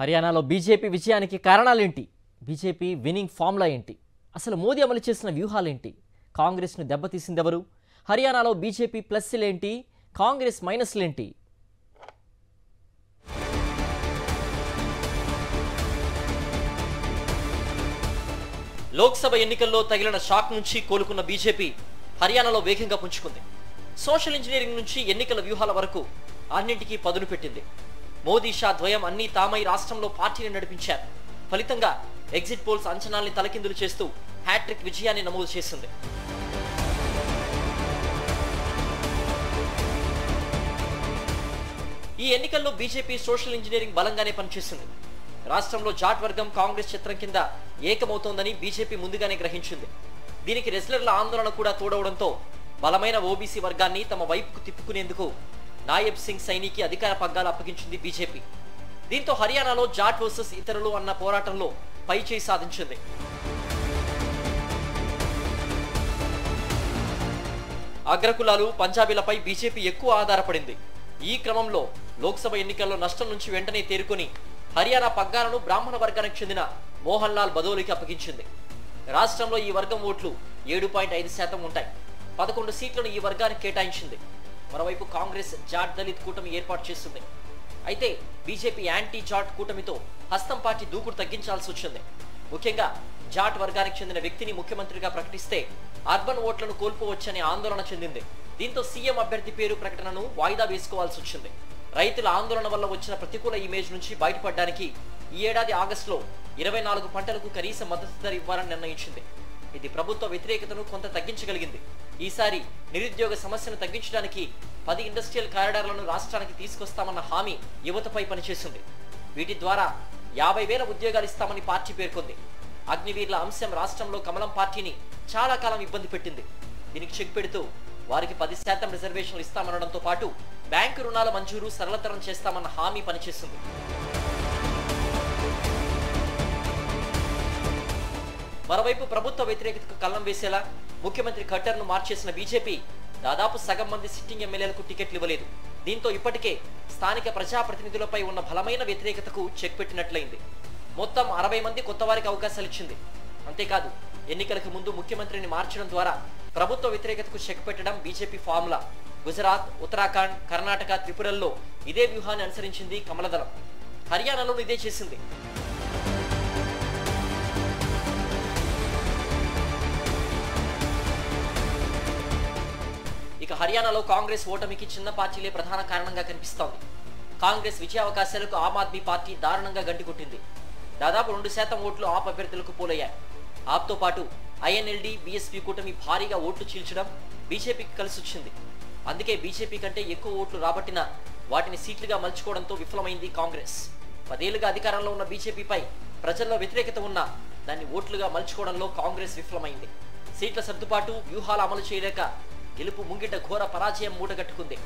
హర్యానాలో బీజేపీ విజయానికి కారణాలేంటి? BJP winnowing formula ఏంటి? అసలు మోదీ అమలు చేసిన వ్యూహాలేంటి? కాంగ్రెస్ను దెబ్బతీసిందెవరు? హర్యానాలో బీజేపీ ప్లస్లేంటి, కాంగ్రెస్ మైనస్లేంటి? లోక్సభ ఎన్నికల్లో తగిలిన షాక్ నుంచి కోలుకున్న బీజేపీ హర్యానాలో వేగంగా పుంజుకుంది. సోషల్ ఇంజనీరింగ్ నుంచి ఎన్నికల వ్యూహాల వరకు అన్నింటికీ పదును పెట్టింది. మోదీ షా ద్వయం అన్ని తామై రాష్ట్రంలో పార్టీని నడిపించారు. ఫలితంగా ఎగ్జిట్ పోల్స్ అంచనాల్ని తలకిందులు చేస్తూ హ్యాట్రిక్ విజయాన్ని నమోదు చేసింది. ఈ ఎన్నికల్లో బీజేపీ సోషల్ ఇంజనీరింగ్ బలంగానే పనిచేసింది. రాష్ట్రంలో జాట్ వర్గం కాంగ్రెస్ చిత్రం కింద ఏకమవుతోందని బీజేపీ ముందుగానే గ్రహించింది. దీనికి రెజ్లర్ల ఆందోళన కూడా తోడవడంతో బలమైన ఓబీసీ వర్గాన్ని తమ వైపుకు తిప్పుకునేందుకు నాయబ్ సింగ్ సైనికి అధికార పగ్గాలు అప్పగించింది బీజేపీ. దీంతో హర్యానాలో జాట్ వర్సెస్ ఇతరులు అన్న పోరాటంలో పైచేయి సాధించింది. అగ్రకులాలు, పంజాబీలపై బీజేపీ ఎక్కువ ఆధారపడింది. ఈ క్రమంలో లోక్సభ ఎన్నికల్లో నష్టం నుంచి వెంటనే తేరుకొని హర్యానా పగ్గాలను బ్రాహ్మణ వర్గానికి చెందిన మోహన్ లాల్ బదోలికి అప్పగించింది. రాష్ట్రంలో ఈ వర్గం ఓట్లు 7.5% ఉంటాయి. 11 సీట్లను ఈ వర్గానికి కేటాయించింది. మరోవైపు కాంగ్రెస్ జాట్ దళిత్ కూటమి ఏర్పాటు చేస్తుంది. అయితే బీజేపీ యాంటీ జాట్ కూటమితో హస్తం పార్టీ దూకుడు తగ్గించాల్సి వచ్చింది. ముఖ్యంగా జాట్ వర్గానికి చెందిన వ్యక్తిని ముఖ్యమంత్రిగా ప్రకటిస్తే అర్బన్ ఓట్లను కోల్పోవచ్చని ఆందోళన చెందింది. దీంతో సీఎం అభ్యర్థి పేరు ప్రకటనను వాయిదా వేసుకోవాల్సి వచ్చింది. రైతుల ఆందోళన వల్ల వచ్చిన ప్రతికూల ఇమేజ్ నుంచి బయటపడడానికి ఈ ఏడాది ఆగస్టులో 24 పంటలకు కనీస మద్దతు ధర ఇవ్వాలని నిర్ణయించింది. ఇది ప్రభుత్వ వ్యతిరేకతను కొంత తగ్గించగలిగింది. ఈసారి నిరుద్యోగ సమస్యను తగ్గించడానికి 10 ఇండస్ట్రియల్ కారిడార్లను రాష్ట్రానికి తీసుకొస్తామన్న హామీ యువతపై పనిచేసింది. వీటి ద్వారా 50,000 ఉద్యోగాలు ఇస్తామని పార్టీ పేర్కొంది. అగ్నివీర్ల అంశం రాష్ట్రంలో కమలం పార్టీని చాలా కాలం ఇబ్బంది పెట్టింది. దీనికి చెక్ పెడుతూ వారికి 10% రిజర్వేషన్లు ఇస్తామనడంతో పాటు బ్యాంకు రుణాల మంజూరు సరళతరం చేస్తామన్న హామీ పనిచేస్తుంది. మరోవైపు ప్రభుత్వ వ్యతిరేకతకు కళ్ళం వేసేలా ముఖ్యమంత్రి ఖట్టర్ను మార్చేసిన బీజేపీ దాదాపు సగం మంది సిట్టింగ్ ఎమ్మెల్యేలకు టికెట్లు ఇవ్వలేదు. దీంతో ఇప్పటికే స్థానిక ప్రజాప్రతినిధులపై ఉన్న బలమైన వ్యతిరేకతకు చెక్ పెట్టినట్లయింది. మొత్తం 60 మంది కొత్త వారికి అవకాశాలు ఇచ్చింది. అంతేకాదు ఎన్నికలకు ముందు ముఖ్యమంత్రిని మార్చడం ద్వారా ప్రభుత్వ వ్యతిరేకతకు చెక్ పెట్టడం బీజేపీ ఫార్ములా. గుజరాత్, ఉత్తరాఖండ్, కర్ణాటక, త్రిపురల్లో ఇదే వ్యూహాన్ని అనుసరించింది కమలదళం. హర్యానాలో ఇదే చేసింది. ఇక హర్యానాలో కాంగ్రెస్ ఓటమికి చిన్న పార్టీలే ప్రధాన కారణంగా కనిపిస్తోంది. కాంగ్రెస్ విజయావకాశాలకు ఆమ్ ఆద్మీ పార్టీ దారుణంగా గంటికొట్టింది. దాదాపు 2% ఓట్లు ఆప్ అభ్యర్థులకు పోలయ్యాయి. ఆప్తో పాటు ఐఎన్ఎల్డీ, బీఎస్పీ కూటమి భారీగా ఓట్లు చీల్చడం బీజేపీకి కలిసొచ్చింది. అందుకే బీజేపీ కంటే ఎక్కువ ఓట్లు రాబట్టినా వాటిని సీట్లుగా మలుచుకోవడంతో విఫలమైంది కాంగ్రెస్. 10 ఏళ్లుగా అధికారంలో ఉన్న బీజేపీపై ప్రజల్లో వ్యతిరేకత ఉన్నా దాన్ని ఓట్లుగా మలుచుకోవడంలో కాంగ్రెస్ విఫలమైంది. సీట్ల సర్దుబాటు, వ్యూహాలు అమలు చేయలేక గెలుపు ముంగిట ఘోర పరాజయం మూటగట్టుకుంది.